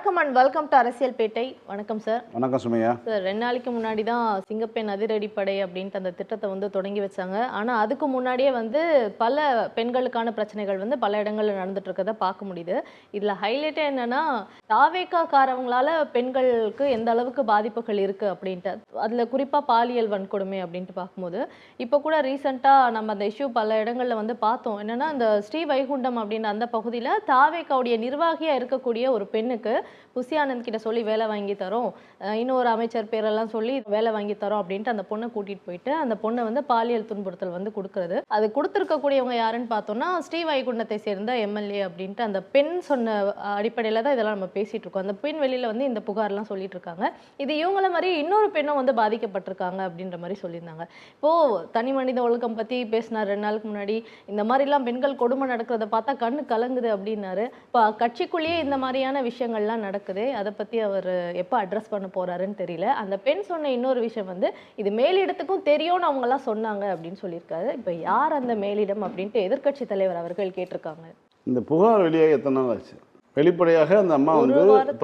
வணக்கம் and welcome to அரசியல் பேட்டை. வணக்கம் சார். வணக்கம் சுமையா. சார் 2 நாளைக்கு முன்னாடி தான் சிங்கப்பெண் அதிரடிப்படை அப்படின்ட்டு அந்த திட்டத்தை தொடங்கி வச்சாங்க. ஆனால் அதுக்கு முன்னாடியே பல பெண்களுக்கான பிரச்சனைகள் பல இடங்களில் நடந்துட்டு இருக்கதை பார்க்க முடியுது. இதில் ஹைலைட்டே என்னன்னா தாவேக்காரவங்களால பெண்களுக்கு எந்த அளவுக்கு பாதிப்புகள் இருக்கு அப்படின்ட்டு, அதில் குறிப்பாக பாலியல் வன்கொடுமை அப்படின்ட்டு பார்க்கும்போது இப்போ கூட ரீசெண்டாக நம்ம அந்த இஷ்யூ பல இடங்களில் பார்த்தோம். என்னன்னா இந்த ஸ்ரீவைகுண்டம் அப்படின்னு அந்த பகுதியில் தாவேக்காவுடைய நிர்வாகியாக இருக்கக்கூடிய ஒரு பெண்ணுக்கு புசி ஆனந்த் கிட்ட சொல்லி வேலை வாங்கி தரோம், இன்னொரு அமைச்சர் பேரெல்லாம் சொல்லி வேலை வாங்கி தரோம் அப்படின்ட்டு அந்த பொண்ணை கூட்டிட்டு போயிட்டு அந்த பொண்ணை பாலியல் துன்புறுத்தல் கொடுக்கறது. அது கொடுத்துருக்கக்கூடியவங்க யாருன்னு பார்த்தோம்னா ஸ்ரீவைகுண்டத்தை சேர்ந்த எம்எல்ஏ அப்படின்ட்டு அந்த பெண் சொன்ன அடிப்படையில் தான் இதெல்லாம் நம்ம பேசிட்டு இருக்கோம். அந்த பெண் வெளியில இந்த புகார்லாம் சொல்லிட்டு இருக்காங்க. இது இவங்கள மாதிரி இன்னொரு பெண்ணும் பாதிக்கப்பட்டிருக்காங்க அப்படின்ற மாதிரி சொல்லியிருந்தாங்க. இப்போ தனி மனித ஒழுக்கம் பத்தி பேசினார் 2 நாளுக்கு முன்னாடி. இந்த மாதிரிலாம் பெண்கள் கொடுமை நடக்கிறத பார்த்தா கண்ணு கலங்குது அப்படின்னாரு. இப்போ கட்சிக்குள்ளேயே இந்த மாதிரியான விஷயங்கள்லாம் நடக்குது. அதை பத்தி அவர் எப்போ அட்ரஸ் பண்ண போறாருன்னு தெரியல. அந்த பெண் சொன்ன இன்னொரு விஷயம் இது மேலிடத்துக்கும் தெரியும்னு அவங்க எல்லாம் சொன்னாங்க அப்படின்னு சொல்லியிருக்காரு. இப்போ யார் அந்த மேலிடம் அப்படின்ட்டு எதிர்க்கட்சி தலைவர் அவர்கள் கேட்டிருக்காங்க. இந்த புகார் வெளியாக எத்தனை நாள் ஆச்சு? வெளிப்படையாக அந்த அம்மா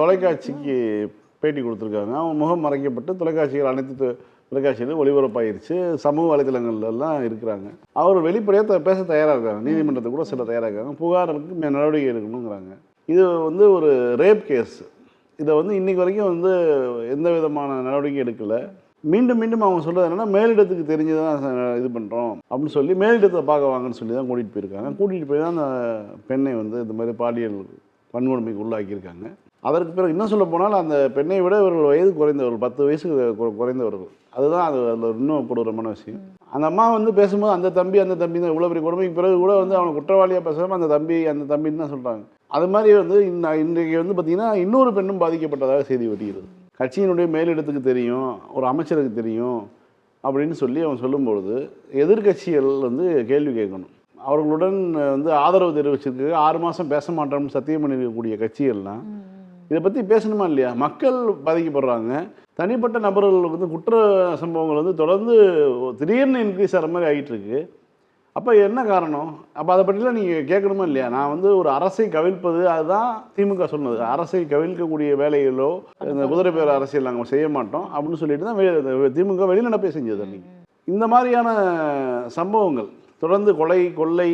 தொலைக்காட்சிக்கு பேட்டி கொடுத்துருக்காங்க. அவங்க முகம் மறைக்கப்பட்டு தொலைக்காட்சிகள் அனைத்து தொலைக்காட்சிகளும் ஒளிபரப்பாயிருச்சு. சமூக வலைதளங்கள்லாம் இருக்கிறாங்க. அவர் வெளிப்படையாக பேச தயாராக இருக்காங்க. நீதிமன்றத்தை கூட சில தயாராக இருக்காங்க. புகாருக்கு நடவடிக்கை எடுக்கணுங்கிறாங்க. இது ஒரு ரேப் கேஸ். இதை இன்னைக்கு வரைக்கும் எந்த விதமான நடவடிக்கை எடுக்கலை. மீண்டும் மீண்டும் அவங்க சொல்கிறது என்னென்னா மேலிடத்துக்கு தெரிஞ்சு தான் இது பண்ணுறோம் அப்படின்னு சொல்லி மேலிடத்தை பார்க்க வாங்கன்னு சொல்லி தான் கூட்டிகிட்டு போயிருக்காங்க. கூட்டிகிட்டு போய் தான் அந்த பெண்ணை இந்த மாதிரி பாலியல் வன்கொடுமைக்கு உள்ளாக்கியிருக்காங்க. அதற்கு பிறகு இன்னும் சொல்ல போனால் அந்த பெண்ணை விட இவர்கள் வயது குறைந்தவர்கள், 10 வயசுக்கு குறைந்தவர்கள். அதுதான் அதில் இன்னும் கொடூரமான விஷயம். அந்த அம்மா பேசும்போது அந்த தம்பி தான் இவ்வளோ பெரிய கொடுமைக்கு பிறகு கூட அவனை குற்றவாளியாக பேசாமல் அந்த தம்பின்னு தான் சொல்கிறாங்க. அது மாதிரி இன்றைக்கு பார்த்திங்கன்னா இன்னொரு பெண்ணும் பாதிக்கப்பட்டதாக செய்தி வருகிறது. கட்சியினுடைய மேலிடத்துக்கு தெரியும், ஒரு அமைச்சருக்கு தெரியும் அப்படின்னு சொல்லி அவன் சொல்லும்பொழுது எதிர்கட்சிகள் கேள்வி கேட்கணும். அவர்களுடன் ஆதரவு தெரிவிச்சிருக்கு 6 மாதம் பேச மாட்டோம்னு சத்தியம் பண்ணியிருக்கக்கூடிய கட்சிகள்லாம் இதை பற்றி பேசணுமா இல்லையா? மக்கள் பாதிக்கப்படுறாங்க. தனிப்பட்ட நபர்களுக்கு குற்ற சம்பவங்கள் தொடர்ந்து திடீர்னு இன்க்ரீஸ் ஆகிற மாதிரி ஆகிட்டு இருக்கு. அப்போ என்ன காரணம்? அப்போ அதை பற்றிலாம் நீங்கள் கேட்கணுமா இல்லையா? நான் ஒரு அரசை கவிழ்ப்பது, அதுதான் திமுக சொன்னது. அரசை கவிழ்க்கக்கூடிய வேலைகளோ இந்த குதிரை பேர் அரசியல் நாங்கள் செய்ய மாட்டோம் அப்படின்னு சொல்லிட்டு தான் திமுக வெளிநடப்பே செஞ்சது. அன்றைக்கி இந்த மாதிரியான சம்பவங்கள் தொடர்ந்து கொலை, கொள்ளை,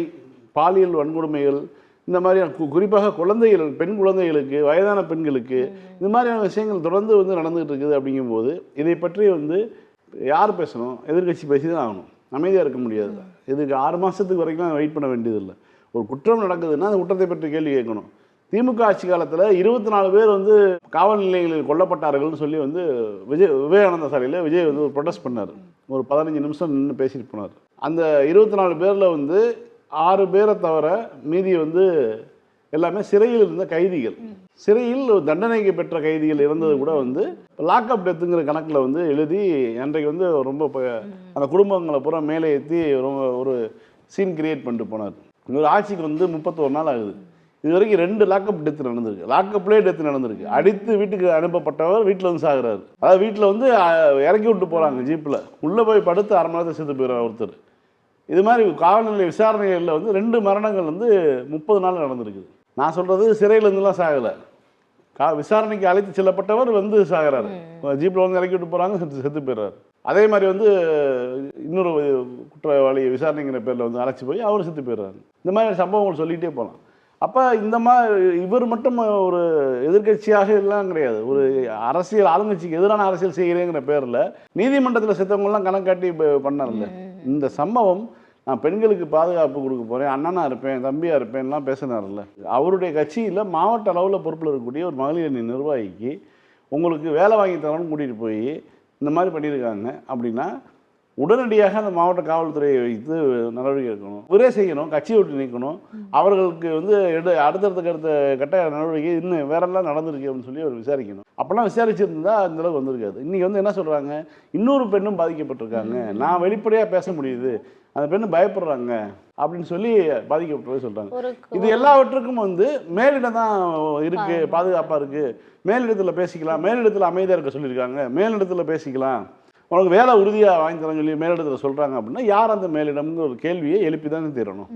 பாலியல் வன்கொடுமைகள், இந்த மாதிரியான குறிப்பாக குழந்தைகள், பெண் குழந்தைகளுக்கு, வயதான பெண்களுக்கு இந்த மாதிரியான விஷயங்கள் தொடர்ந்து நடந்துகிட்டு இருக்குது. அப்படிங்கும்போது இதை பற்றி யார் பேசணும்? எதிர்கட்சி பேசி தான் ஆகணும். அமைதியாக இருக்க முடியாது. இதுக்கு 6 மாதத்துக்கு வரைக்கும் வெயிட் பண்ண வேண்டியதில்லை. ஒரு குற்றம் நடக்குதுன்னா அந்த குற்றத்தை பற்றி கேள்வி கேட்கணும். திமுக ஆட்சி காலத்தில் 24 பேர் காவல் நிலையங்களில் கொல்லப்பட்டார்கள்னு சொல்லி விவேகானந்த சாலையில் விஜய் ஒரு ப்ரொடெஸ்ட் பண்ணார். ஒரு 15 நிமிஷம் நின்று பேசிட்டு போனார். அந்த 24 பேரில் 6 பேரை தவிர மீதி எல்லாமே சிறையில் இருந்த கைதிகள். சிறையில் தண்டனைக்கு பெற்ற கைதிகள் இருந்தது கூட லாக்அப் டெத்துங்கிற கணக்கில் எழுதி அன்றைக்கு ரொம்ப அந்த குடும்பங்களை பூரா மேலே ஏற்றி ஒரு சீன் கிரியேட் பண்ணிட்டு போனார். ஒரு ஆட்சிக்கு 31 நாள் ஆகுது. இது வரைக்கும் 2 லாக்அப் டெத்து நடந்திருக்கு. லாக்அப்லேயே டெத்து நடந்திருக்கு. அடித்து வீட்டுக்கு அனுப்பப்பட்டவர் வீட்டில் சாகுறாரு. அதாவது வீட்டில் இறக்கி விட்டு போகிறாங்க ஜீப்பில். உள்ளே போய் படுத்து 1/2 மணி நேரத்தை செத்து போயிடுறார் ஒருத்தர். இது மாதிரி காவல்நிலைய விசாரணைகளில் 2 மரணங்கள் 30 நாள் நடந்திருக்குது. நான் சொல்கிறது சிறையிலேருந்துலாம் சாகலை. விசாரணைக்கு அழைத்து செல்லப்பட்டவர் சாகிறாரு. ஜீப்பில் இறக்கி விட்டு போகிறாங்க, செத்து போயிடுறாரு. அதே மாதிரி இன்னொரு குற்றவாளி விசாரணைங்கிற பேரில் அழைச்சி போய் அவர் செத்து போயிடுறாரு. இந்த மாதிரி சம்பவங்கள் சொல்லிகிட்டே போகலாம். அப்போ இந்த மாதிரி இவர் மட்டும் ஒரு எதிர்கட்சியாக எல்லாம் கிடையாது. ஒரு அரசியல் ஆளுங்கட்சிக்கு எதிரான அரசியல் செய்கிறேங்கிற பேரில் நீதிமன்றத்தில் செத்தவங்கலாம் கணக்காட்டி பண்ணார்ல. இந்த சம்பவம் நான் பெண்களுக்கு பாதுகாப்பு கொடுக்க போகிறேன், அண்ணனாக இருப்பேன், தம்பியாக இருப்பேன்லாம் பேசினார்ல. அவருடைய கட்சியில் மாவட்ட அளவில் பொறுப்பில் இருக்கக்கூடிய ஒரு மகளிர் அணி நிர்வாகிக்கு உங்களுக்கு வேலை வாங்கி தரணும்னு கூட்டிகிட்டு போய் இந்த மாதிரி பண்ணியிருக்காங்க அப்படின்னா உடனடியாக அந்த மாவட்ட காவல்துறையை வைத்து நடவடிக்கை எடுக்கணும். இவரே செய்யணும், கட்சியை விட்டு நீக்கணும். அவர்களுக்கு அடுத்தடுத்த கட்ட நடவடிக்கை இன்னும் வேறெல்லாம் நடந்திருக்கு அப்படின்னு சொல்லி அவர் விசாரிக்கணும். அப்போல்லாம் விசாரிச்சிருந்தா அந்தளவுக்கு வந்திருக்காது. இன்றைக்கி என்ன சொல்கிறாங்க, இன்னொரு பெண்ணும் பாதிக்கப்பட்டிருக்காங்க, நான் வெளிப்படையாக பேச முடியுது, அந்த பெண்ணு பயப்படுறாங்க அப்படின்னு சொல்லி பாதிக்கப்பட்டவே சொல்கிறாங்க. இது எல்லாவற்றுக்கும் மேலிடம் தான் இருக்குது, பாதுகாப்பாக இருக்குது, மேலிடத்தில் பேசிக்கலாம், மேலிடத்தில் அமைதியாக இருக்க சொல்லியிருக்காங்க, மேலிடத்தில் பேசிக்கலாம், உனக்கு வேலை உறுதியாக வாங்கி தரேன்னு சொல்லி மேலிடத்தில் சொல்கிறாங்க அப்படின்னா யார் அந்த மேலிடம்னு ஒரு கேள்வியை எழுப்பி தானே தீரணும்.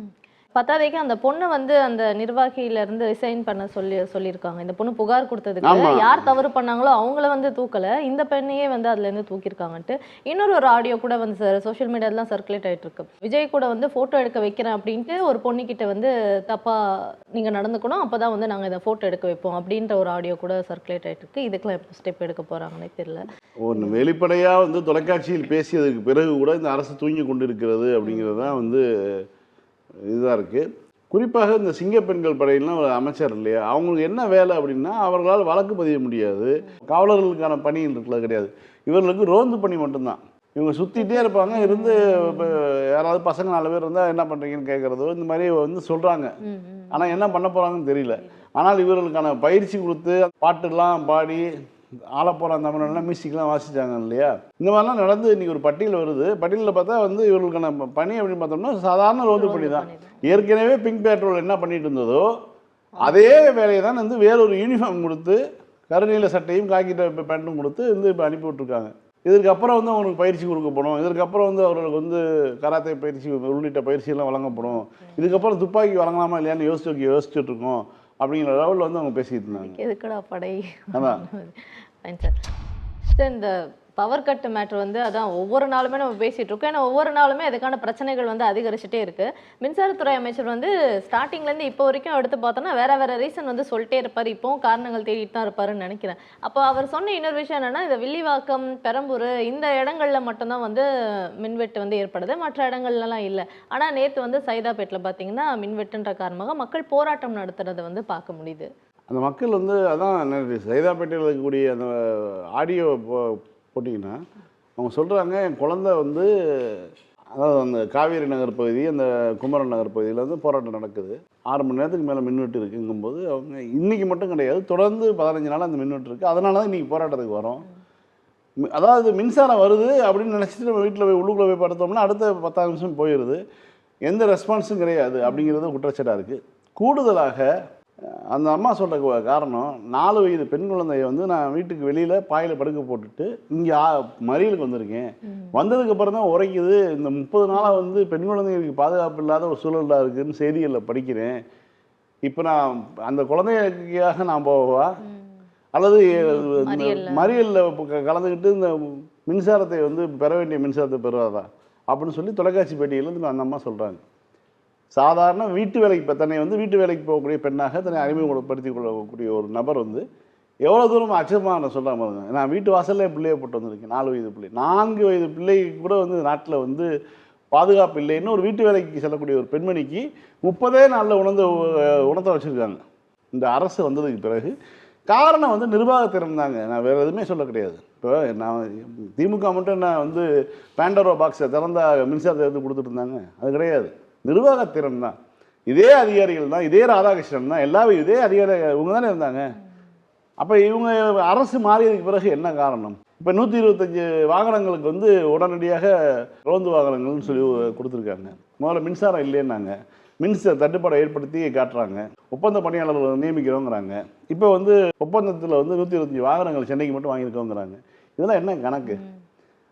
பத்தாதைக்கு அந்த பொண்ணை வந்து அந்த நிர்வாகியில இருந்து ரிசைன் பண்ண சொல்லியிருக்காங்க. இந்த பொண்ணு புகார் கொடுத்ததுக்கு யார் தவறு பண்ணாங்களோ அவங்கள வந்து தூக்கல, இந்த பெண்ணையே வந்து அதுல இருந்து தூக்கியிருக்காங்கன்ட்டு இன்னொரு ஒரு ஆடியோ கூட வந்து சோஷியல் மீடியாலாம் சர்க்குலேட் ஆயிட்டு இருக்கு. விஜய் கூட வந்து போட்டோ எடுக்க வைக்கிறேன் அப்படின்ட்டு ஒரு பொண்ணுகிட்ட வந்து தப்பா நீங்க நடந்துக்கணும், அப்பதான் வந்து நாங்க இதை போட்டோ எடுக்க வைப்போம் அப்படின்ற ஒரு ஆடியோ கூட சர்க்குலேட் ஆயிட்டு இருக்கு. இதுக்கெல்லாம் எப்போ ஸ்டெப் எடுக்க போறாங்கன்னே தெரியல. ஒன்று வெளிப்படையாக வந்து தொலைக்காட்சியில் பேசியதுக்கு பிறகு கூட இந்த அரசு தூங்கி கொண்டு இருக்கிறது அப்படிங்கிறது தான் வந்து இதுதான் இருக்குது. குறிப்பாக இந்த சிங்கப்பெண்கள் படையிலாம் ஒரு அமைச்சர் இல்லையா, அவங்களுக்கு என்ன வேலை அப்படின்னா அவர்களால் வழக்கு பதிய முடியாது, காவலர்களுக்கான பணிகள் இருக்கிறது கிடையாது, இவர்களுக்கு ரோந்து பணி மட்டும்தான். இவங்க சுற்றிட்டே இருப்பாங்க, இருந்து இப்போ யாராவது பசங்க 4 பேர் இருந்தால் என்ன பண்ணுறீங்கன்னு கேட்குறதோ இந்த மாதிரி வந்து சொல்கிறாங்க. ஆனால் என்ன பண்ண போகிறாங்கன்னு தெரியல. ஆனால் இவர்களுக்கான பயிற்சி கொடுத்து பாட்டுலாம் பாடி ஆலப்புற தமிழ்லாம் மியூசிக்லாம் வாசிச்சாங்க இல்லையா, இந்த மாதிரிலாம் நடந்து இன்றைக்கி ஒரு பட்டியல் வருது. பட்டியலில் பார்த்தா வந்து இவர்களுக்கான பணி அப்படின்னு பார்த்தோம்னா சாதாரண ரோந்து பணி தான். ஏற்கனவே பிங்க் பேட்ரோல் என்ன பண்ணிட்டு இருந்ததோ அதே வேலையை தான் வந்து வேறொரு யூனிஃபார்ம் கொடுத்து கருநீல சட்டையும் காக்கி பேண்ட்டும் கொடுத்து வந்து இப்போ அனுப்பி விட்ருக்காங்க. இதற்கப்புறம் வந்து அவங்களுக்கு பயிற்சி கொடுக்கப்படும், இதற்கப்புறம் வந்து அவர்களுக்கு வந்து கராத்தே பயிற்சி உள்ளிட்ட பயிற்சியெல்லாம் வழங்கப்படும், இதுக்கப்புறம் துப்பாக்கி வழங்கலாமா இல்லையான்னு யோசிச்சுட்டு இருக்கோம் அப்படிங்கிற லெவலில் வந்து அவங்க பேசிட்டு இருந்தாங்க. எதுக்குடா படை? அதான் சார், இந்த பவர் கட் மேட்ரு வந்து அதான் ஒவ்வொரு நாளுமே நம்ம பேசிட்டு இருக்கோம். ஏன்னா ஒவ்வொரு நாளுமே அதுக்கான பிரச்சனைகள் வந்து அதிகரிச்சுட்டே இருக்கு. மின்சாரத்துறை அமைச்சர் வந்து ஸ்டார்டிங்லேருந்து இப்போ வரைக்கும் எடுத்து பார்த்தோன்னா வேற ரீசன் வந்து சொல்லிட்டே இருப்பார், இப்போவும் காரணங்கள் தேடிட்டு தான் இருப்பாருன்னு நினைக்கிறேன். அப்போ அவர் சொன்ன இன்னொரு விஷயம் என்னன்னா, இந்த வில்லிவாக்கம், பெரம்பூர் இந்த இடங்கள்ல மட்டும்தான் வந்து மின்வெட்டு வந்து ஏற்படுது, மற்ற இடங்கள்லாம் இல்லை. ஆனால் நேற்று வந்து சைதாப்பேட்டில் பார்த்தீங்கன்னா மின்வெட்டுன்ற காரணமாக மக்கள் போராட்டம் நடத்துறதை வந்து பார்க்க முடியுது. அந்த மக்கள் வந்து அதான் சைதாப்பேட்டையில் இருக்கக்கூடிய அந்த ஆடியோ போட்டிங்கன்னா அவங்க சொல்கிறாங்க, என் குழந்தை வந்து அதாவது அந்த காவேரி நகர் பகுதி, அந்த குமரன் நகர் பகுதியில் வந்து போராட்டம் நடக்குது, 6 மணி நேரத்துக்கு மேலே மின்வெட்டு இருக்குங்கும்போது அவங்க இன்றைக்கி மட்டும் கிடையாது, தொடர்ந்து 15 நாள் அந்த மின்வெட்டு இருக்குது, அதனால தான் இன்றைக்கி போராட்டத்துக்கு வரோம். அதாவது மின்சாரம் வருது அப்படின்னு நினச்சிட்டு நம்ம வீட்டில் போய் உள்ளுக்குள்ளே போய் படுத்தோம்னா அடுத்த 10 நிமிஷம் போயிடுது, எந்த ரெஸ்பான்ஸும் கிடையாது அப்படிங்கிறது குற்றச்சாட்டாக இருக்குது. கூடுதலாக அந்த அம்மா சொல்கிற காரணம், 4 வயது பெண் குழந்தைய வந்து நான் வீட்டுக்கு வெளியில் பாயில் படுக்க போட்டுட்டு இங்கே மறியலுக்கு வந்திருக்கேன், வந்ததுக்கப்புறம் தான் உரைக்குது, இந்த 30 நாளாக வந்து பெண் குழந்தைகளுக்கு பாதுகாப்பு இல்லாத ஒரு சூழலாக இருக்குதுன்னு செய்திகளில் படிக்கிறேன், இப்போ நான் அந்த குழந்தைகளுக்காக நான் போவா அல்லது மறியலில் கலந்துக்கிட்டு இந்த மின்சாரத்தை வந்து பெற வேண்டிய மின்சாரத்தை பெறுவாதா அப்படின்னு சொல்லி தொலைக்காட்சி பேட்டியில் அந்த அம்மா சொல்கிறாங்க. சாதாரண வீட்டு வேலைக்கு இப்போ தன்னை வந்து வீட்டு வேலைக்கு போகக்கூடிய பெண்ணாக தன்னை அறிமுகப்படுத்திக் கொள்ளக்கூடிய ஒரு நபர் வந்து எவ்வளோ தூரம் அச்சமாக நான் சொல்கிறாங்க பாருங்க. நான் வீட்டு வாசல்ல பிள்ளையை போட்டு வந்திருக்கேன், 4 வயது பிள்ளை, 4 வயது பிள்ளைக்கு கூட வந்து நாட்டில் வந்து பாதுகாப்பு இல்லைன்னு ஒரு வீட்டு வேலைக்கு செல்லக்கூடிய ஒரு பெண்மணிக்கு 30 நாளில் உணர்த்த வச்சுருக்காங்க இந்த அரசு வந்ததுக்கு பிறகு. காரணம் வந்து நிர்வாகத்திறன் தாங்க, நான் வேறு எதுவுமே சொல்ல கிடையாது. இப்போ நான் திமுக மட்டும் நான் வந்து பேண்டரோ பாக்ஸை திறந்தா மின்சாரத்தை எடுத்து கொடுத்துட்டு இருந்தாங்க, அது கிடையாது, நிர்வாகத்திறன் தான். இதே அதிகாரிகள் தான், இதே ராதாகிருஷ்ணன் தான், எல்லாரும் இதே அதிகாரி இவங்க தானே இருந்தாங்க. அப்போ இவங்க அரசு மாறியதுக்கு பிறகு என்ன காரணம்? இப்போ 125 வாகனங்களுக்கு வந்து உடனடியாக ரோந்து வாகனங்கள்னு சொல்லி கொடுத்துருக்காங்க. முதல்ல மின்சாரம் இல்லைன்னாங்க, மின்சார தட்டுப்பாடை ஏற்படுத்தி காட்டுறாங்க, ஒப்பந்த பணியாளர்கள் நியமிக்கிறோங்கிறாங்க, இப்போ வந்து ஒப்பந்தத்தில் வந்து 125 வாகனங்கள் சென்னைக்கு மட்டும் வாங்கியிருக்கோங்கிறாங்க. இதெல்லாம் என்ன கணக்கு?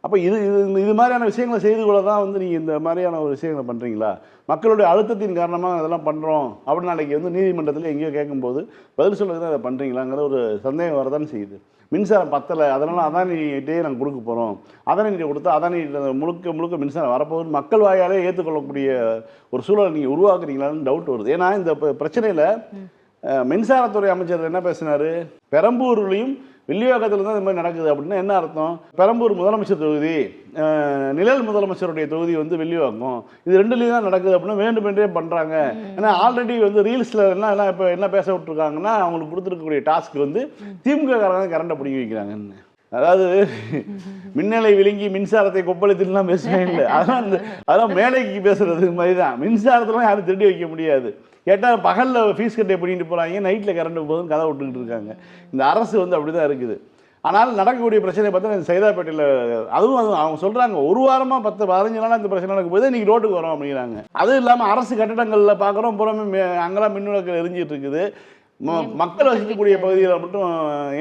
அப்போ இது மாதிரியான விஷயங்களை செய்து கூட தான் வந்து நீங்கள் இந்த மாதிரியான ஒரு விஷயங்களை பண்ணுறீங்களா? மக்களுடைய அழுத்தத்தின் காரணமாக அதெல்லாம் பண்ணுறோம் அப்படின்னு நாளைக்கு வந்து நீதிமன்றத்தில் எங்கேயோ கேட்கும்போது பதில் சொல்லுறது தான் அதை பண்ணுறீங்களாங்கிற ஒரு சந்தேகம் வரதான் செய்யுது. மின்சாரம் பத்தலை, அதனால் அதானிகிட்டே நாங்கள் கொடுக்க போகிறோம், அதானிகிட்ட கொடுத்தா அதானிகிட்ட முழுக்க மின்சாரம் வரப்போகுது மக்கள் வாயாலே ஏற்றுக்கொள்ளக்கூடிய ஒரு சூழலை நீங்கள் உருவாக்குறீங்களான்னு டவுட் வருது. ஏன்னா இந்த பிரச்சனையில் மின்சாரத்துறை அமைச்சர் என்ன பேசினார், பெரம்பூர்லேயும் வில்லிவாக்கத்தில் தான் இந்த மாதிரி நடக்குது அப்படின்னா என்ன அர்த்தம்? பெரம்பூர் முதலமைச்சர் தொகுதி, நிழல் முதலமைச்சருடைய தொகுதி வந்து வில்லிவாக்கம், இது 2லேயும் தான் நடக்குது அப்படின்னா வேண்டுமென்றே பண்ணுறாங்க. ஏன்னா ஆல்ரெடி வந்து ரீல்ஸில் எல்லாம் இப்போ என்ன பேச விட்டுருக்காங்கன்னா, அவங்களுக்கு கொடுத்துருக்கக்கூடிய டாஸ்க் வந்து திமுக காரங்க கரண்டை பிடிங்கி வைக்கிறாங்கன்னு. அதாவது மின்னலை விழுங்கி மின்சாரத்தை கொப்பளித்துலாம் பேசுவேன் இல்லை, அதெல்லாம் மேலைக்கு பேசுறது மாதிரி தான். மின்சாரத்தெல்லாம் யாரும் திருடி வைக்க முடியாது. கேட்டால் பகலில் ஃபீஸ் கட்டை பண்ணிட்டு போகிறாங்க, நைட்டில் கரண்ட் போதும் கதை விட்டுக்கிட்டு இருக்காங்க. இந்த அரசு வந்து அப்படி தான் இருக்குது. ஆனால் நடக்கக்கூடிய பிரச்சனை பார்த்தா சைதாப்பேட்டையில் அதுவும் அவங்க சொல்கிறாங்க, ஒரு வாரமாக 10-15 நாளாக இந்த பிரச்சனை நடக்கும் போது இன்றைக்கி ரோட்டுக்கு வரோம் அப்படிங்கிறாங்க. அதுவும் இல்லாமல் அரசு கட்டடங்களில் பார்க்குறோம் புறமே அங்கெல்லாம் மின்விளக்கு எரிஞ்சிட்டு இருக்குது. மக்கள் வசிக்கக்கூடிய பகுதியில் மட்டும்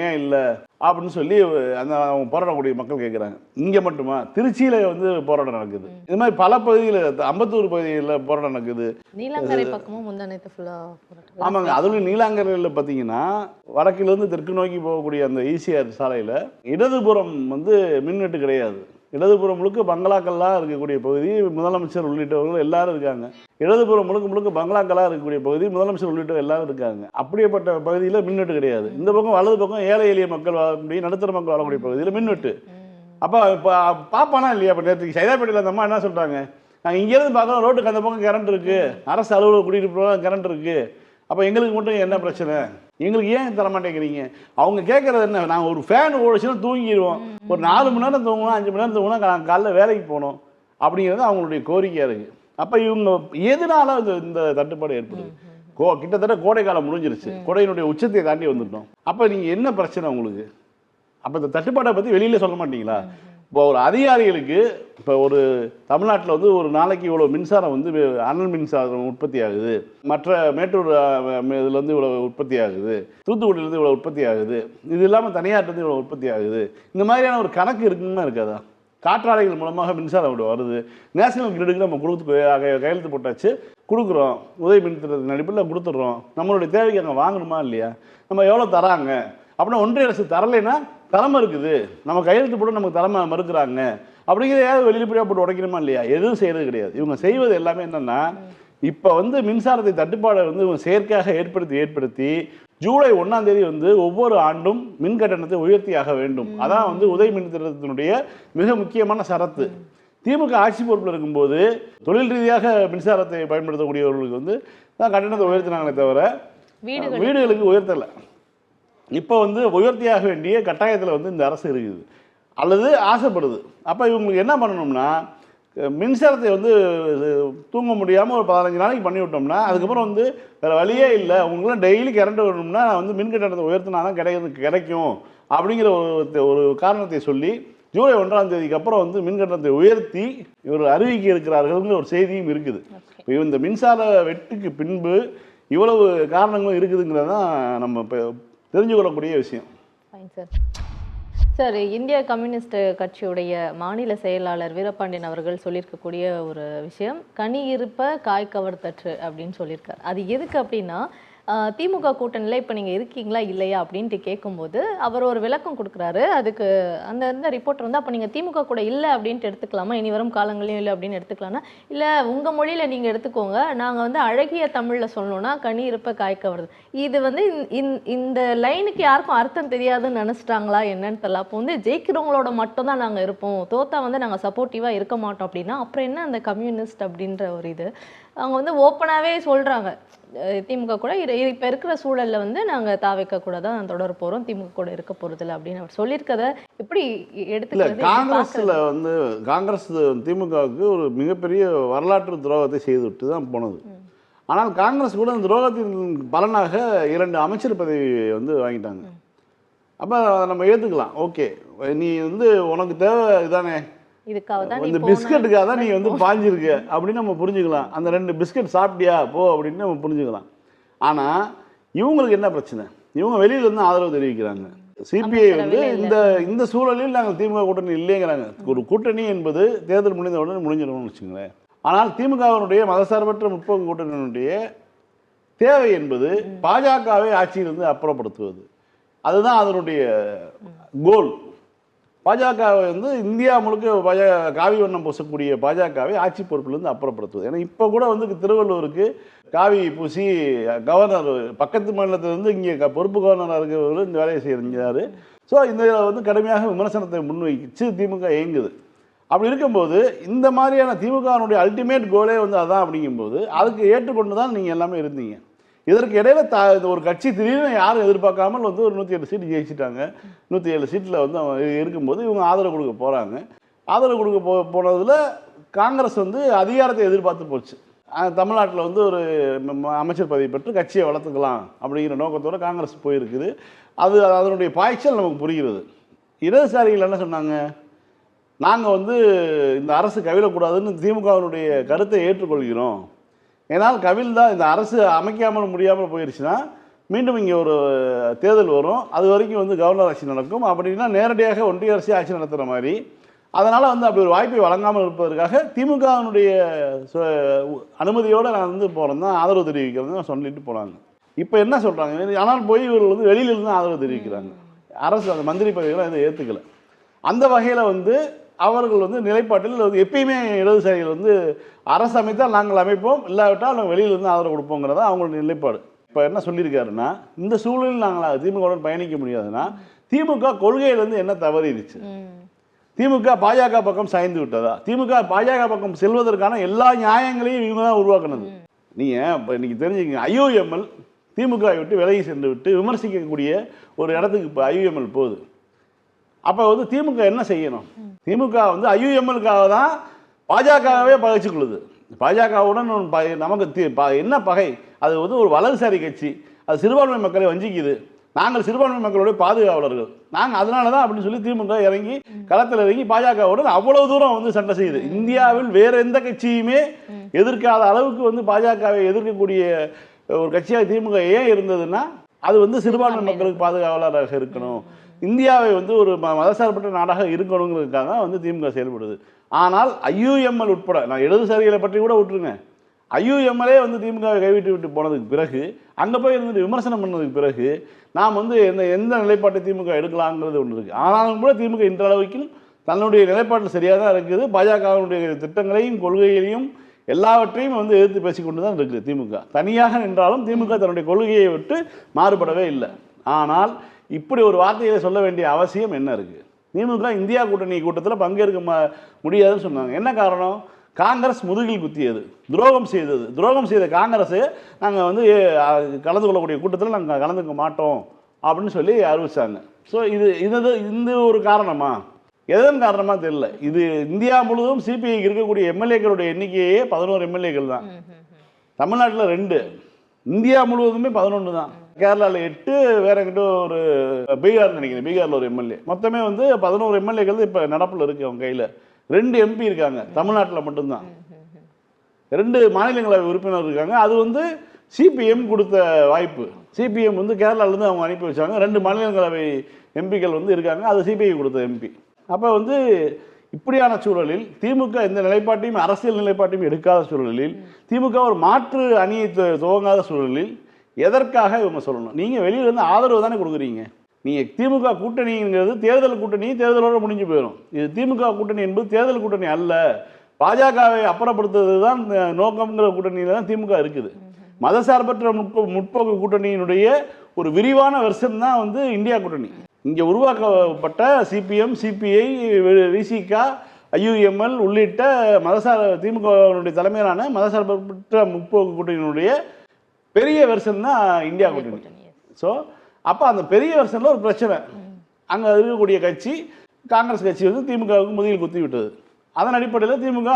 ஏன் இல்லை அப்படின்னு சொல்லி அந்த அவங்க போராடக்கூடிய மக்கள் கேட்குறாங்க. இங்கே மட்டுமா, திருச்சியில் வந்து போராட்டம் நடக்குது. இது மாதிரி பல பகுதியில், அம்பத்தூர் பகுதியில் போராட்டம் நடக்குது. நீலாங்கரை பக்கமும் முந்தானத்து ஃபுல்லாக. ஆமாங்க, அதுவும் நீலாங்கரையில் பார்த்தீங்கன்னா வடக்கிலிருந்து தெற்கு நோக்கி போகக்கூடிய அந்த ஈசிஆர் சாலையில் இடதுபுறம் வந்து மின்வெட்டு கிடையாது. இடதுபுறம் முழுக்க பங்களாக்கள்லாம் இருக்கக்கூடிய பகுதி, முதலமைச்சர் உள்ளிட்டவர்கள் எல்லாரும் இருக்காங்க. இடதுபுறம் முழுக்க முழுக்க பங்களாக்களாக இருக்கக்கூடிய பகுதி, முதலமைச்சர் உள்ளிட்டவர்கள் எல்லாரும் இருக்காங்க. அப்படியேப்பட்ட பகுதியில் மின்வெட்டு கிடையாது. இந்த பக்கம் வலது பக்கம் ஏழை எளிய மக்கள் வாழக்கூடிய, நடுத்தர மக்கள் வாழக்கூடிய பகுதியில் மின்வெட்டு. அப்போ இப்போ பார்ப்பானா இல்லையா? இப்போ நேற்று சைதாப்பேட்டையில் அந்த அம்மா என்ன சொல்கிறாங்க, நாங்கள் இங்கேருந்து பார்க்குறோம், ரோட்டுக்கு அந்த பக்கம் கரண்ட் இருக்குது, அரசு அலுவலக குடியிருப்பு கரண்ட் இருக்குது, அப்போ எங்களுக்கு மட்டும் என்ன பிரச்சனை, எங்களுக்கு ஏன் தர மாட்டேங்கிறீங்க? அவங்க கேட்குறது என்ன, நாங்கள் ஒரு ஃபேன் ஓடிச்சுன்னா தூங்கிடுவோம், ஒரு 4 மணி நேரம் தூங்கணும், 5 மணி நேரம் தூங்கணும், காலைல வேலைக்கு போகணும் அப்படிங்கிறது அவங்களுடைய கோரிக்கையாக இருக்குது. அப்போ இவங்க எதனால இந்த தட்டுப்பாடு ஏற்படுது? கிட்டத்தட்ட கோடை காலம் முடிஞ்சிருச்சு, கோடையினுடைய உச்சத்தை தாண்டி வந்துட்டோம். அப்போ நீங்கள் என்ன பிரச்சனை உங்களுக்கு? அப்போ இந்த தட்டுப்பாட்டை பற்றி வெளியில் சொல்ல மாட்டீங்களா? இப்போ ஒரு அதிகாரிகளுக்கு, இப்போ ஒரு தமிழ்நாட்டில் வந்து ஒரு நாளைக்கு இவ்வளோ மின்சாரம் வந்து அனல் மின்சாரம் உற்பத்தி ஆகுது, மற்ற மேட்டூர் இதுலேருந்து இவ்வளோ உற்பத்தி ஆகுது, தூத்துக்குடியிலேருந்து இவ்வளோ உற்பத்தி ஆகுது, இது இல்லாமல் தனியார்லேருந்து இவ்வளோ உற்பத்தி ஆகுது, இந்த மாதிரியான ஒரு கணக்கு இருக்குன்னா இருக்காதா? காற்றாலைகள் மூலமாக மின்சாரம் இவ்வளோ வருது, நேஷனல் கிரிடுக்கு நம்ம கையெழுத்து போட்டாச்சு, கொடுக்குறோம், உதவி மின் திட்டத்தின் அடிப்படையில் கொடுத்துட்றோம், நம்மளுடைய தேவைக்கு அங்கே வாங்கணுமா இல்லையா? நம்ம எவ்வளோ தராங்க அப்படின்னா ஒன்றிய அரசு தரலைன்னா தலைமை இருக்குது, நம்ம கையெழுத்து போட்டு நமக்கு தலைமை மறுக்கிறாங்க அப்படிங்கிறதையாவது வெளிப்படையாக போட்டு உடைக்கணுமா இல்லையா? எதுவும் செய்கிறது கிடையாது. இவங்க செய்வது எல்லாமே என்னென்னா, இப்போ வந்து மின்சாரத்தை தட்டுப்பாடை வந்து இவங்க செயற்கையாக ஏற்படுத்தி ஜூலை 1ஆம் தேதி வந்து ஒவ்வொரு ஆண்டும் மின் கட்டணத்தை உயர்த்தியாக வேண்டும். அதான் வந்து உதவி மின் திட்டத்தினுடைய மிக முக்கியமான சரத்து. திமுக ஆட்சி பொறுப்பில் இருக்கும்போது தொழில் ரீதியாக மின்சாரத்தை பயன்படுத்தக்கூடியவர்களுக்கு வந்து தான் கட்டணத்தை உயர்த்தினாங்களே தவிர வீடுகளுக்கு உயர்த்தலை. இப்போ வந்து உயர்த்தியாக வேண்டிய கட்டாயத்தில் வந்து இந்த அரசு இருக்குது அல்லது ஆசைப்படுது. அப்போ இவங்களுக்கு என்ன பண்ணணும்னா, மின்சாரத்தை வந்து தூங்க முடியாமல் ஒரு 15 நாளைக்கு பண்ணி விட்டோம்னா, அதுக்கப்புறம் வந்து வேறு வழியே இல்லை, உங்களுக்குலாம் டெய்லி கரண்ட் வரணும்னா வந்து மின் கட்டணத்தை உயர்த்தினா தான் கிடைக்கும் அப்படிங்கிற ஒரு காரணத்தை சொல்லி ஜூலை 1ஆம் தேதிக்கு அப்புறம் வந்து மின் கட்டணத்தை உயர்த்தி இவர் அறிவிக்க இருக்கிறார்கள்னு ஒரு செய்தியும் இருக்குது. இப்போ இந்த மின்சார வெட்டுக்கு பின்பு இவ்வளவு காரணங்களும் இருக்குதுங்கிறது தான் நம்ம இப்போ தெரிஞ்சுக்கொள்ளக்கூடிய விஷயம். சார், இந்திய கம்யூனிஸ்ட் கட்சியுடைய மாநில செயலாளர் வீரபாண்டியன் அவர்கள் சொல்லியிருக்கக்கூடிய ஒரு விஷயம், கனி இருப்ப காய் கவர்த்தற்று அப்படின்னு சொல்லியிருக்காரு. அது எதுக்கு அப்படின்னா, திமுக கூட்டணியில் இப்போ நீங்கள் இருக்கீங்களா இல்லையா அப்படின்ட்டு கேட்கும்போது அவர் ஒரு விளக்கம் கொடுக்குறாரு. அதுக்கு அந்த ரிப்போர்ட்டர் வந்து, அப்போ நீங்கள் திமுக கூட இல்லை அப்படின்ட்டு எடுத்துக்கலாமா, இனி வரும் காலங்களையும் இல்லை அப்படின்னு எடுத்துக்கலாம்னா, இல்லை உங்கள் மொழியில் நீங்கள் எடுத்துக்கோங்க, நாங்கள் வந்து அழகிய தமிழில் சொல்லணும்னா கனி இருப்ப காய்க்க வருது. இது வந்து இந்த லைனுக்கு யாருக்கும் அர்த்தம் தெரியாதுன்னு நினச்சிட்டாங்களா என்னன்னு தெரியல. அப்போ வந்து ஜெயிக்கிறவங்களோட மட்டும் தான் நாங்கள் இருப்போம், தோத்தா வந்து நாங்கள் சப்போர்ட்டிவாக இருக்க மாட்டோம் அப்படின்னா அப்புறம் என்ன அந்த கம்யூனிஸ்ட் அப்படின்ற ஒரு இது அவங்க வந்து ஓப்பனாகவே சொல்கிறாங்க. திமுக கூட இப்போ இருக்கிற சூழலில் வந்து நாங்கள் தாவைக்க கூட தான் தொடர போகிறோம், திமுக கூட இருக்க போகிறதில்ல அப்படின்னு அவர் சொல்லியிருக்கத எப்படி எடுத்துக்கிறது? காங்கிரஸில் வந்து காங்கிரஸ் திமுகவுக்கு ஒரு மிகப்பெரிய வரலாற்று துரோகத்தை செய்துவிட்டு தான் போனது. ஆனால் காங்கிரஸ் கூட அந்த துரோகத்தின் பலனாக 2 அமைச்சர் பதவி வந்து வாங்கிட்டாங்க. அப்போ அதை நம்ம ஏற்றுக்கலாம். ஓகே, நீ வந்து உனக்கு தேவை இதானே, இந்த பிஸ்கட்டுக்காக தான் நீ வந்து பாஞ்சிருக்க அப்படின்னு நம்ம புரிஞ்சுக்கலாம். அந்த 2 பிஸ்கட் சாப்பிட்டியா போ அப்படின்னு நம்ம புரிஞ்சுக்கலாம். ஆனால் இவங்களுக்கு என்ன பிரச்சனை, இவங்க வெளியில இருந்து ஆதரவு தெரிவிக்கிறாங்க. சிபிஐ வந்து இந்த சூழலில் நாங்கள் திமுக கூட்டணி இல்லைங்கிறாங்க. ஒரு கூட்டணி என்பது தேர்தல் முடிந்த உடனே முடிஞ்சிடணும்னு வச்சுங்களேன். ஆனால் திமுகவினுடைய மதசார்பற்ற முற்போக்கு கூட்டணியினுடைய தேவை என்பது பாஜகவை ஆட்சியிலிருந்து அப்புறப்படுத்துவது. அதுதான் அதனுடைய கோல். பாஜகவை வந்து இந்தியா முழுக்க காவி வண்ணம் பூசக்கூடிய பாஜகவை ஆட்சி பொறுப்பிலிருந்து அப்புறப்படுத்துவது. ஏன்னா இப்போ கூட வந்து திருவள்ளூருக்கு காவி பூசி கவர்னர் பக்கத்து மாநிலத்திலிருந்து இங்கே பொறுப்பு கவர்னராக இருக்கிறவர்கள் இந்த வேலையை செஞ்சார். ஸோ இந்த வந்து கடுமையாக விமர்சனத்தை முன்வைச்சு திமுக இயங்குது. அப்படி இருக்கும்போது இந்த மாதிரியான திமுகவினுடைய அல்டிமேட் கோலே வந்து அதான். அப்படிங்கும்போது அதுக்கு ஏற்றுக்கொண்டு தான் நீங்கள் எல்லாமே இருந்தீங்க. இதற்கு இடையில ஒரு கட்சி திடீர்னு யாரும் எதிர்பார்க்காமல் வந்து ஒரு 107 சீட்டு ஜெயிச்சிட்டாங்க. 107 சீட்டில் வந்து இருக்கும்போது இவங்க ஆதரவு கொடுக்க போகிறாங்க. ஆதரவு கொடுக்க போனதில் காங்கிரஸ் வந்து அதிகாரத்தை எதிர்பார்த்து போச்சு. தமிழ்நாட்டில் வந்து ஒரு அமைச்சர் பதவி பெற்று கட்சியை வளர்த்துக்கலாம் அப்படிங்கிற நோக்கத்தோடு காங்கிரஸ் போயிருக்குது. அதனுடைய பாய்ச்சல் நமக்கு புரிகிறது. இடதுசாரிகள் என்ன சொன்னாங்க, நாங்கள் வந்து இந்த அரசு கவிழக்கூடாதுன்னு திமுகவினுடைய கருத்தை ஏற்றுக்கொள்கிறோம். ஏன்னால் கவில் தான் இந்த அரசு அமைக்காமல் முடியாமல் போயிடுச்சுன்னா மீண்டும் இங்கே ஒரு தேர்தல் வரும், அது வரைக்கும் வந்து கவர்னர் ஆட்சி நடக்கும். அப்படின்னா நேரடியாக ஒன்றிய அரசு ஆட்சி நடத்துகிற மாதிரி. அதனால் வந்து அப்படி ஒரு வாய்ப்பை வழங்காமல் இருப்பதற்காக திமுகவினுடைய அனுமதியோடு நான் வந்து போகிறேன் தான், ஆதரவு தெரிவிக்கிறேன்னு சொல்லிட்டு போனாங்க. இப்போ என்ன சொல்கிறாங்க, ஆனால் போய் இவர்கள் வந்து வெளியிலிருந்து ஆதரவு தெரிவிக்கிறாங்க. அரசு அந்த மந்திரி பதவிகளை அதை ஏற்றுக்கலை. அந்த வகையில் வந்து அவர்கள் வந்து நிலைப்பாட்டில் வந்து எப்பயுமே இடதுசாரிகள் வந்து அரசு அமைத்தால் நாங்கள் அமைப்போம், இல்லாவிட்டால் நாங்கள் வெளியிலிருந்து ஆதரவு கொடுப்போங்கிறதா அவங்களுடைய நிலைப்பாடு. இப்போ என்ன சொல்லியிருக்காருன்னா, இந்த சூழலில் நாங்கள் திமுகவுடன் பயணிக்க முடியாதுன்னா திமுக கொள்கையிலேருந்து என்ன தவறிடுச்சு, திமுக பாஜக பக்கம் சாய்ந்து விட்டதா, திமுக பாஜக பக்கம் செல்வதற்கான எல்லா நியாயங்களையும் இவங்க தான் உருவாக்குனது. நீங்கள் இப்போ இன்றைக்கி தெரிஞ்சுக்கங்க, IUML திமுகவை விட்டு விலகி சென்று விட்டு விமர்சிக்கக்கூடிய ஒரு இடத்துக்கு இப்போ IUML போகுது. அப்போ வந்து திமுக என்ன செய்யணும், திமுக வந்து IUMLக்காக தான் பாஜகவே பகைச்சிக்கொள்ளுது. பாஜகவுடன் நமக்கு என்ன பகை, அது வந்து ஒரு வலதுசாரி கட்சி, அது சிறுபான்மை மக்களை வஞ்சிக்குது, நாங்கள் சிறுபான்மை மக்களுடைய பாதுகாவலர்கள், நாங்கள் அதனால தான் அப்படின்னு சொல்லி திமுக இறங்கி களத்தில் இறங்கி பாஜகவுடன் அவ்வளவு தூரம் வந்து சண்டை செய்யுது. இந்தியாவில் வேறு எந்த கட்சியுமே எதிர்க்காத அளவுக்கு வந்து பாஜகவை எதிர்க்கக்கூடிய ஒரு கட்சியாக திமுக ஏன் இருந்ததுன்னா, அது வந்து சிறுபான்மை மக்களுக்கு பாதுகாவலராக இருக்கணும், இந்தியாவை வந்து ஒரு மதசார்பற்ற நாடாக இருக்கணுங்கிறதுக்காக வந்து திமுக செயல்படுது. ஆனால் IUML உட்பட, நான் இடதுசாரிகளை பற்றி கூட விட்டுருங்க, IUMLே வந்து திமுகவை கைவிட்டு விட்டு போனதுக்கு பிறகு, அங்கே போய் இருந்துட்டு விமர்சனம் பண்ணதுக்கு பிறகு நாம் வந்து எந்த நிலைப்பாட்டை திமுக எடுக்கலாங்கிறது ஒன்று இருக்குது. ஆனாலும் கூட திமுக இன்றளவுக்கு தன்னுடைய நிலைப்பாட்டில் சரியாக தான் இருக்குது. பாஜகவினுடைய திட்டங்களையும் கொள்கைகளையும் எல்லாவற்றையும் வந்து எதிர்த்து பேசிக்கொண்டு தான் இருக்குது திமுக. தனியாக நின்றாலும் திமுக தன்னுடைய கொள்கையை விட்டு மாறுபடவே இல்லை. ஆனால் இப்படி ஒரு வார்த்தையை சொல்ல வேண்டிய அவசியம் என்ன இருக்குது? திமுக இந்தியா கூட்டணி கூட்டத்தில் பங்கேற்க முடியாதுன்னு சொன்னாங்க. என்ன காரணம்? காங்கிரஸ் முதுகில் குத்தியது, துரோகம் செய்தது. துரோகம் செய்த காங்கிரஸு நாங்கள் வந்து கலந்து கொள்ளக்கூடிய கூட்டத்தில் நாங்கள் கலந்துக்க மாட்டோம் அப்படின்னு சொல்லி அறிவிச்சாங்க. ஸோ இந்த ஒரு காரணமா, எதன் காரணமாக தெரியல. இது இந்தியா முழுவதும் சிபிஐக்கு இருக்கக்கூடிய எம்எல்ஏக்களுடைய எண்ணிக்கையே 11 எம்எல்ஏக்கள் தான். தமிழ்நாட்டில் 2, இந்தியா முழுவதுமே 11 தான். கேரளாவில் 8, வேற எங்கிட்ட ஒரு பீகார் நினைக்கிறேன், பீகாரில் ஒரு எம்எல்ஏ. மொத்தமே வந்து 11 எம்எல்ஏக்கள் இப்போ நடப்பில் இருக்குது அவங்க கையில். 2 MP இருக்காங்க தமிழ்நாட்டில் மட்டும்தான். 2 மாநிலங்களவை உறுப்பினர் இருக்காங்க. அது வந்து சிபிஎம் கொடுத்த வாய்ப்பு. சிபிஎம் வந்து கேரளாவிலேருந்து அவங்க அனுப்பி வச்சாங்க. 2 மாநிலங்களவை எம்பிக்கள் வந்து இருக்காங்க, அது சிபிஐ கொடுத்த எம்பி. அப்போ வந்து இப்படியான சூழலில் திமுக எந்த நிலைப்பாட்டையும் அரசியல் நிலைப்பாட்டையும் எடுக்காத சூழலில், திமுக ஒரு மாற்று அணியை துவங்காத சூழலில் எதற்காக இவங்க சொல்லணும்? நீங்கள் வெளியிலேருந்து ஆதரவு தானே கொடுக்குறீங்க. நீங்கள் திமுக கூட்டணிங்கிறது தேர்தல் கூட்டணி, தேர்தலோடு முடிஞ்சு போயிடும். இது திமுக கூட்டணி என்பது தேர்தல் கூட்டணி அல்ல, பாஜகவை அப்புறப்படுத்துறது தான் நோக்கம்ங்கிற கூட்டணியில் தான் திமுக இருக்குது. மதசார்பற்ற முற்போக்கு கூட்டணியினுடைய ஒரு விரிவான வெர்ஷன் தான் வந்து இந்தியா கூட்டணி. இங்கே உருவாக்கப்பட்ட சிபிஎம், சிபிஐ, விசிக, IUML உள்ளிட்ட திமுகவினுடைய தலைமையிலான மதசார்பற்ற முற்போக்கு கூட்டணியினுடைய பெரிய வெர்ஷன் தான் இந்தியா கூட்டணி. ஸோ அப்போ அந்த பெரிய வெர்ஷனில் ஒரு பிரச்சனை. அங்கே இருக்கக்கூடிய கட்சி காங்கிரஸ் கட்சி வந்து திமுகவுக்கு முதுகில் குத்தி விட்டது. அதன் அடிப்படையில் திமுக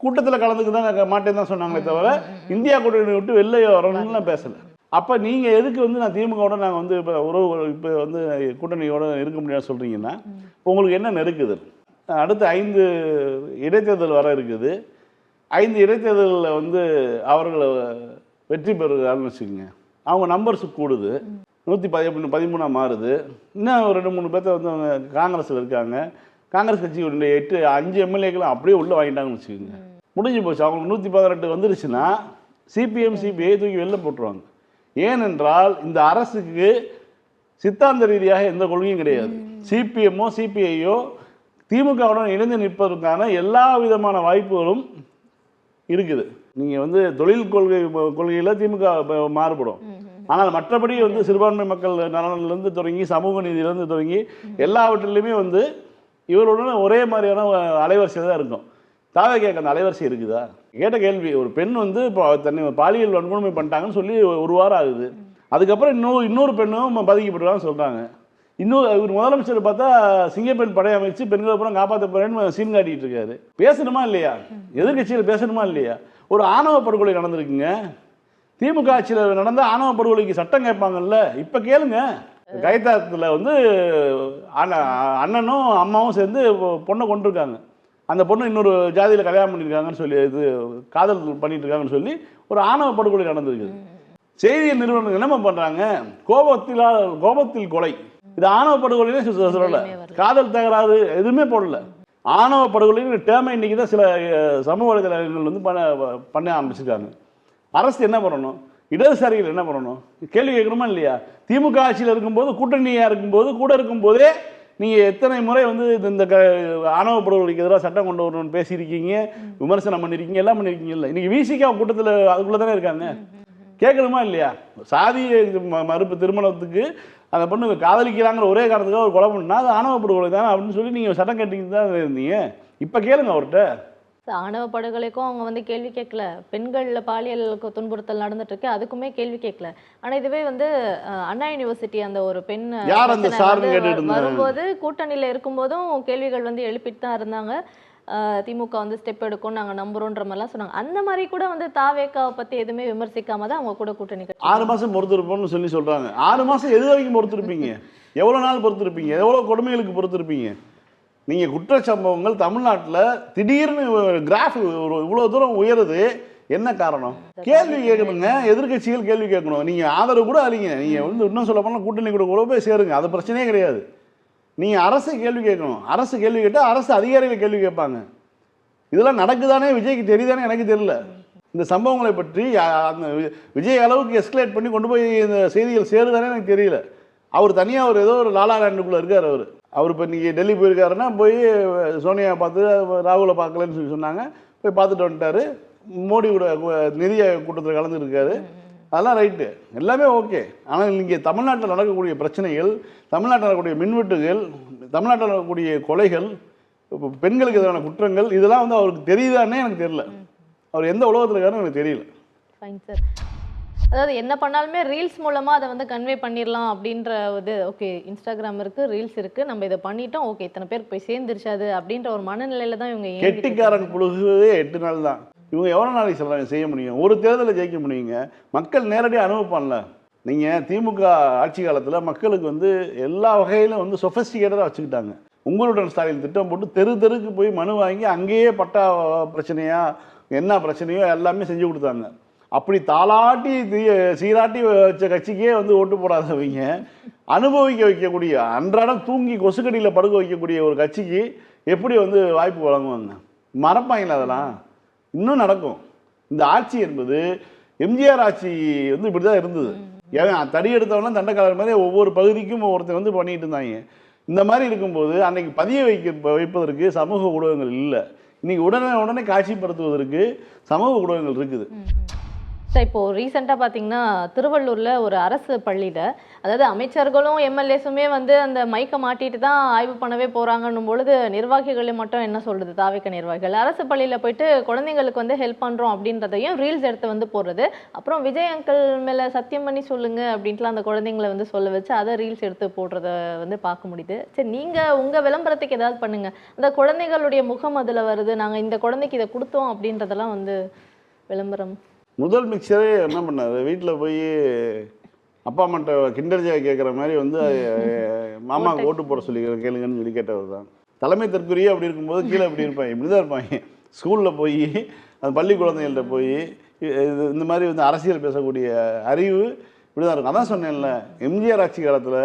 கூட்டத்தில் கலந்துக்கு தான் மாட்டேன்னு தான் சொன்னாங்களே தவிர இந்தியா கூட்டணி விட்டு வெளில வரணும்லாம் பேசலை. அப்போ நீங்கள் எதுக்கு வந்து நான் திமுகவோட நாங்கள் வந்து இப்போ வந்து கூட்டணியோட இருக்க முடியாது சொல்கிறீங்கன்னா, இப்போ உங்களுக்கு என்ன நெருக்குதல்? அடுத்து 5 இடைத்தேர்தல் வர இருக்குது. 5 இடைத்தேர்தலில் வந்து அவர்களை வெற்றி பெறுகிறாருன்னு வச்சுக்கோங்க. அவங்க நம்பர்ஸ் கூடுது, 113 மாறுது. இன்னும் 2-3 பேர்த்த வந்து அவங்க காங்கிரஸில் இருக்காங்க. காங்கிரஸ் கட்சியுடைய 5 எம்எல்ஏக்களும் அப்படியே உள்ளே வாங்கிட்டாங்கன்னு வச்சுக்கோங்க. முடிஞ்சு போச்சு. அவங்களுக்கு 118 வந்துருச்சுன்னா சிபிஎம், சிபிஐ தூக்கி வெளில போட்டுருவாங்க. ஏனென்றால் இந்த அரசுக்கு சித்தாந்த ரீதியாக எந்த கொள்கையும் கிடையாது. சிபிஎம்மோ சிபிஐயோ திமுகவுடன் இணைந்து நிற்பதற்கான எல்லா விதமான வாய்ப்புகளும் இருக்குது. நீங்கள் வந்து தொழில் கொள்கையில் திமுக மாறுபடும். ஆனால் மற்றபடி வந்து சிறுபான்மை மக்கள் நலனிலிருந்து தொடங்கி சமூக நீதியிலிருந்து தொடங்கி எல்லாவற்றிலையுமே வந்து இவருடன் ஒரே மாதிரியான அலைவரிசை தான் இருக்கும். தாவேக்காக்கு அந்த அலைவரிசை இருக்குதா? கேட்ட கேள்வி. ஒரு பெண் வந்து இப்போ தன்னை பாலியல் வன்கொடுமை பண்ணிட்டாங்கன்னு சொல்லி 1 வாரம் ஆகுது. அதுக்கப்புறம் இன்னொரு பெண்ணும் பாதிக்கப்பட்டுருக்கான்னு சொல்கிறாங்க. இவர் முதலமைச்சர் பார்த்தா சிங்கப்பெண் படை அமைச்சு பெண்களை அப்புறம் காப்பாற்ற போறேன்னு சீன் காட்டிட்டு இருக்காரு. பேசணுமா இல்லையா? எதிர்கட்சியில் பேசணுமா இல்லையா? ஒரு ஆணவ படுகொலை நடந்திருக்குங்க. திமுக ஆட்சியில் நடந்த ஆணவ படுகொலைக்கு சட்டம் கேட்பாங்கல்ல, இப்போ கேளுங்க. கைத்தாத்தில் வந்து அண்ணனும் அம்மாவும் சேர்ந்து பொண்ணை கொண்டிருக்காங்க. அந்த பொண்ணு இன்னொரு ஜாதியில் கல்யாணம் பண்ணியிருக்காங்கன்னு சொல்லி, இது காதல் பண்ணிட்டு இருக்காங்கன்னு சொல்லி ஒரு ஆணவ படுகொலை நடந்திருக்குது. செய்தி நிறுவனங்கள் என்ன பண்ணுறாங்க, கோபத்தில் கொலை, இது ஆணவ படுகொலைன்னு சொல்லல, காதல் தகராறு எதுவுமே போடல, ஆணவ படுகொலைன்னு டேர்மை இன்னைக்கு தான் சில சமூக வலைதளங்கள் வந்து பண்ண ஆரம்பிச்சிருக்காங்க. அரசு என்ன பண்ணணும், இடதுசாரிகள் என்ன பண்ணணும், கேள்வி கேட்கணுமா இல்லையா? திமுக ஆட்சியில் இருக்கும்போது, கூட்டணியாக இருக்கும்போது, கூட இருக்கும்போதே நீங்கள் எத்தனை முறை வந்து இந்த ஆணவ படுகொலைக்கு எதிராக சட்டம் கொண்டு வரணும்னு பேசியிருக்கீங்க, விமர்சனம் பண்ணியிருக்கீங்க, எல்லாம் பண்ணியிருக்கீங்க. இல்லை இன்னைக்கு விசிகா கூட்டத்தில் அதுக்குள்ளே தானே இருக்காங்க. கேட்கணுமா இல்லையா? சாதி மறுப்பு திருமணத்துக்கு அந்த பொண்ணு காதலிக்கிறாங்கிற ஒரே காரணத்துக்காக ஒரு கொலை பண்ணா அது ஆணவ படுகொலை தானே அப்படின்னு சொல்லி நீங்கள் சட்டம் கேட்டீங்க தான் இருந்தீங்க. இப்போ கேளுங்க அவர்கிட்ட. ஆணவ படுகொலைக்கும் அவங்க வந்து கேள்வி கேட்கல, பெண்கள்ல பாலியல் துன்புறுத்தல் நடந்துட்டு இருக்கு அதுக்குமே கேள்வி கேட்கல. ஆனா இதுவே வந்து அண்ணா யூனிவர்சிட்டி அந்த ஒரு பெண் வரும்போது கூட்டணியில இருக்கும்போதும் கேள்விகள் வந்து எழுப்பிட்டு தான் இருந்தாங்க. திமுக வந்து ஸ்டெப் எடுக்கும் நாங்க நம்புறோன்ற மாதிரிலாம் சொன்னாங்க. அந்த மாதிரி கூட வந்து தாவேக்காவை பத்தி எதுவுமே விமர்சிக்காம தான் அவங்க கூட கூட்டணி 6 மாசம் பொறுத்திருப்போம்னு சொல்லி சொல்றாங்க. 6 மாசம் எது வரைக்கும் பொறுத்திருப்பீங்க? எவ்வளவு நாள் பொறுத்திருப்பீங்க? எவ்வளவு கொடுமைகளுக்கு பொறுத்திருப்பீங்க? நீங்க குற்றச்சம்பவங்கள் தமிழ்நாட்டில் திடீர்னு கிராஃப் இவ்வளவு தூரம் உயருது, என்ன காரணம்? கேள்வி கேட்கணுங்க. எதிர்கட்சிகள் கேள்வி கேட்கணும். நீங்க ஆதரவு கூட அழிங்க, நீங்க வந்து இன்னும் சொல்ல போனால் கூட்டணி கூட போய் சேருங்க, அது பிரச்சனையே கிடையாது. நீங்க அரசு கேள்வி கேட்கணும். அரசு கேள்வி கேட்டால் அரசு அதிகாரிகள் கேள்வி கேட்பாங்க. இதெல்லாம் நடக்குதானே விஜய்க்கு தெரியுதானே எனக்கு தெரியல. இந்த சம்பவங்களை பற்றி அந்த விஜய் அளவுக்கு எஸ்கலேட் பண்ணி கொண்டு போய் இந்த செய்திகள் சேருதானே எனக்கு தெரியல. அவர் தனியாக ஒரு ஏதோ ஒரு லாலாலாண்டுக்குள்ளே இருக்கார். அவர் இப்போ இன்றைக்கி டெல்லி போயிருக்காருன்னா போய் சோனியா பார்த்து ராகுலை பார்க்கலன்னு சொல்லி சொன்னாங்க, போய் பார்த்துட்டு வந்துட்டார். மோடி கூட நிதிய கூட்டத்தில் கலந்துருக்காரு, அதெல்லாம் ரைட்டு, எல்லாமே ஓகே. ஆனால் இங்கே தமிழ்நாட்டில் நடக்கக்கூடிய பிரச்சனைகள், தமிழ்நாட்டில் நடக்கக்கூடிய மின்வெட்டுகள், தமிழ்நாட்டில் நடக்கக்கூடிய கொலைகள், பெண்களுக்கு எதிரான குற்றங்கள், இதெல்லாம் வந்து அவருக்கு தெரியுதானே எனக்கு தெரியல. அவர் எந்த உலகத்தில் இருக்காருன்னு எனக்கு தெரியல. Fine sir. அதாவது என்ன பண்ணாலுமே ரீல்ஸ் மூலமா அதை வந்து கன்வே பண்ணிடலாம் அப்படின்ற இது. ஓகே, இன்ஸ்டாகிராம் இருக்கு, ரீல்ஸ் இருக்கு, நம்ம இதை பண்ணிட்டோம், ஓகே இத்தனை பேருக்கு போய் சேர்ந்துருச்சாது அப்படின்ற ஒரு மனநிலையில தான் இவங்க கெட்டிக்காரன் புழுகுவதே 8 நாள் தான். இவங்க எவ்வளோ நாளைக்கு செய்ய முடியும்? ஒரு தேர்தலில் ஜெயிக்க முடியுங்க. மக்கள் நேரடியாக அனுபவிப்பான்ல. நீங்கள் திமுக ஆட்சி காலத்தில் மக்களுக்கு வந்து எல்லா வகையிலும் வந்து சொஃபஸ்டிகேட்டடாக வச்சுக்கிட்டாங்க. உங்களுடன் ஸ்டாலின் திட்டம் போட்டு தெருக்கு போய் மனு வாங்கி அங்கேயே பட்டா பிரச்சனையா என்ன பிரச்சனையோ எல்லாமே செஞ்சு கொடுத்தாங்க. அப்படி தாளாட்டி சீராட்டி வச்ச கட்சிக்கே வந்து ஓட்டு போடாதவங்க அனுபவிக்க வைக்கக்கூடிய, அன்றாடம் தூங்கி கொசுக்கடியில் படுக்க வைக்கக்கூடிய ஒரு கட்சிக்கு எப்படி வந்து வாய்ப்பு வழங்குவாங்க? மறப்பாங்களா? அதெல்லாம் இன்னும் நடக்கும். இந்த ஆட்சி என்பது எம்ஜிஆர் ஆட்சி வந்து இப்படி தான் இருந்தது. ஏன் தடி எடுத்தவனா தண்டக்காரர் மாதிரி ஒவ்வொரு பகுதிக்கும் ஒருத்தர் வந்து பண்ணிட்டு இருந்தாங்க. இந்த மாதிரி இருக்கும்போது அன்னைக்கு பதிய வைப்பதற்கு சமூக ஊடகங்கள் இல்லை. இன்னைக்கு உடனே காட்சிப்படுத்துவதற்கு சமூக ஊடகங்கள் இருக்குது. சார் இப்போ ரீசெண்டாக பார்த்தீங்கன்னா திருவள்ளூரில் ஒரு அரசு பள்ளியில், அதாவது அமைச்சர்களும் எம்எல்ஏஸுமே வந்து அந்த மைக்கை மாட்டிட்டு தான் ஆய்வு பண்ணவே போகிறாங்கன்னும் பொழுது நிர்வாகிகளை மட்டும் என்ன சொல்கிறது, தாவேக்க நிர்வாகிகள் அரசு பள்ளியில் போயிட்டு குழந்தைங்களுக்கு வந்து ஹெல்ப் பண்ணுறோம் அப்படின்றதையும் ரீல்ஸ் எடுத்து வந்து போடுறது. அப்புறம் விஜய் அங்கிள் மேலே சத்தியம் பண்ணி சொல்லுங்க அப்படின்ட்டுலாம் அந்த குழந்தைங்களை வந்து சொல்ல வச்சு அதை ரீல்ஸ் எடுத்து போடுறத வந்து பார்க்க முடியுது. சரி, நீங்கள் உங்கள் விளம்பரத்துக்கு ஏதாவது பண்ணுங்கள், அந்த குழந்தைகளுடைய முகம் அதில் வருது, நாங்கள் இந்த குழந்தைக்கு இதை கொடுத்தோம் அப்படின்றதெல்லாம் வந்து விளம்பரம். முதல் மிக்சரே என்ன பண்ணார், வீட்டில் போய் அப்பா அம்மாட்ட கிண்டர் ஜாய் கேட்குற மாதிரி வந்து மாமாவுக்கு ஓட்டு போட சொல்லி கேளுங்கன்னு சொல்லி கேட்டவர் தான். தலைமை தற்கொலையே அப்படி இருக்கும்போது கீழே எப்படி இருப்பாங்க, இப்படி தான் இருப்பாங்க. ஸ்கூலில் போய் அந்த பள்ளி குழந்தைகள்கிட்ட போய் இந்த மாதிரி வந்து அரசியல் பேசக்கூடிய அறிவு இப்படி தான் இருக்கும். அதான் சொன்னேன்ல, எம்ஜிஆர் ஆட்சி காலத்தில்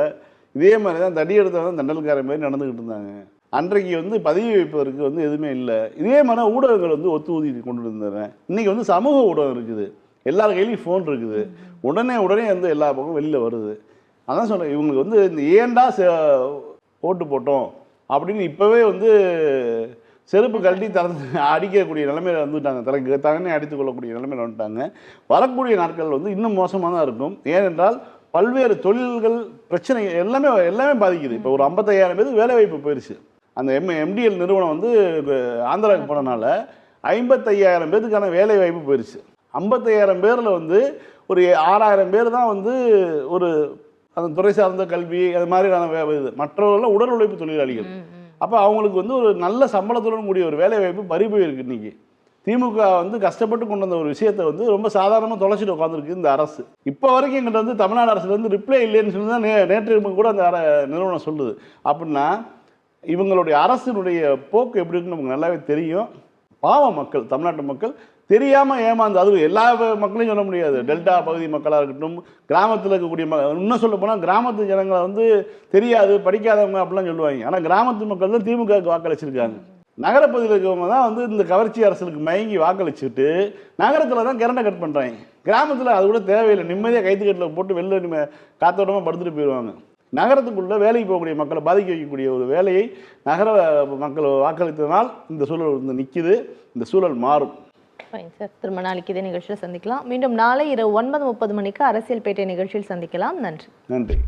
இதே மாதிரி தான் தடி எடுத்தவங்க தண்டல்கார மாதிரி நடந்துக்கிட்டு இருந்தாங்க. அன்றைக்கு வந்து பதிவு வைப்பதற்கு வந்து எதுவுமே இல்லை. இதே மாதிரி ஊடகங்கள் வந்து ஒத்து ஊதி கொண்டு இருந்தேன். இன்றைக்கி வந்து சமூக ஊடகம் இருக்குது, எல்லார் கையிலையும் ஃபோன் இருக்குது, உடனே வந்து எல்லா பக்கம் வெளியில் வருது. அதான் சொன்னேன், இவங்களுக்கு வந்து இந்த ஏண்டா ஓட்டு போட்டோம் அப்படின்னு இப்போவே வந்து செருப்பு கழட்டி அடிக்கக்கூடிய நிலைமையில் வந்துட்டாங்க, தகனே அடித்து கொள்ளக்கூடிய நிலைமையில் வந்துட்டாங்க. வரக்கூடிய நாட்கள் வந்து இன்னும் மோசமாக தான் இருக்கும். ஏனென்றால் பல்வேறு தொழில்கள் பிரச்சனைகள் எல்லாமே பாதிக்குது. இப்போ ஒரு 55,000 பேருக்கு வேலை வாய்ப்பு போயிடுச்சு. அந்த எம்டிஎல் நிறுவனம் வந்து ஆந்திராவுக்கு போனனால 55,000 பேருக்கான வேலை வாய்ப்பு போயிடுச்சு. 55,000 பேரில் வந்து ஒரு 6,000 பேர் தான் வந்து ஒரு அந்த துறை சார்ந்த கல்வி அது மாதிரியான இது. மற்றவர்கள்லாம் உடல் உழைப்பு தொழிலாளிகள். அப்போ அவங்களுக்கு வந்து ஒரு நல்ல சம்பளத்துடன் கூடிய ஒரு வேலை வாய்ப்பு பறி போயிருக்கு. இன்றைக்கி திமுக வந்து கஷ்டப்பட்டு கொண்டு வந்த ஒரு விஷயத்தை வந்து ரொம்ப சாதாரணமாக தொலைச்சிட்டு உட்காந்துருக்கு இந்த அரசு. இப்போ வரைக்கும் எங்கிட்ட வந்து தமிழ்நாடு அரசுல வந்து ரிப்ளை இல்லைன்னு சொல்லி தான் நேற்று கூட அந்த நிறுவனம் சொல்லுது. அப்படின்னா இவங்களுடைய அரசினுடைய போக்கு எப்படி இருக்குன்னு நமக்கு நல்லாவே தெரியும். பாவம் மக்கள், தமிழ்நாட்டு மக்கள் தெரியாமல் ஏமாந்து, அது எல்லா மக்களையும் சொல்ல முடியாது. டெல்டா பகுதி மக்களாக இருக்கட்டும், கிராமத்தில் இருக்கக்கூடிய இன்னும் சொல்ல போனால் கிராமத்து ஜனங்களை வந்து தெரியாது, படிக்காதவங்க அப்படிலாம் சொல்லுவாங்க. ஆனால் கிராமத்து மக்கள் தான் திமுகவுக்கு வாக்களிச்சிருக்காங்க. நகரப்பகுதியில் இருக்கிறவங்க தான் வந்து இந்த கவர்ச்சி அரசுக்கு மயங்கி வாக்களிச்சுட்டு நகரத்தில் தான் கரண்டை கட் பண்ணுறாங்க. கிராமத்தில் அது கூட தேவையில்லை, நிம்மதியாக கைத்துக்கட்டில் போட்டு வெளில காத்தோட்டமாக படுத்துட்டு போயிடுவாங்க. நகரத்துக்குள்ளே வேலைக்கு போகக்கூடிய மக்களை பாதிக்க வைக்கக்கூடிய ஒரு வேலையை நகர மக்கள் வாக்களித்ததனால் இந்த சூழல் வந்து நிற்கிது. இந்த சூழல் மாறும். ஃபைன் சார், திரும்ப நாளைக்கு இதே நிகழ்ச்சியில் சந்திக்கலாம். மீண்டும் நாளை இரவு 9:30 மணிக்கு அரசியல் பேட்டை நிகழ்ச்சியில் சந்திக்கலாம். நன்றி. நன்றி.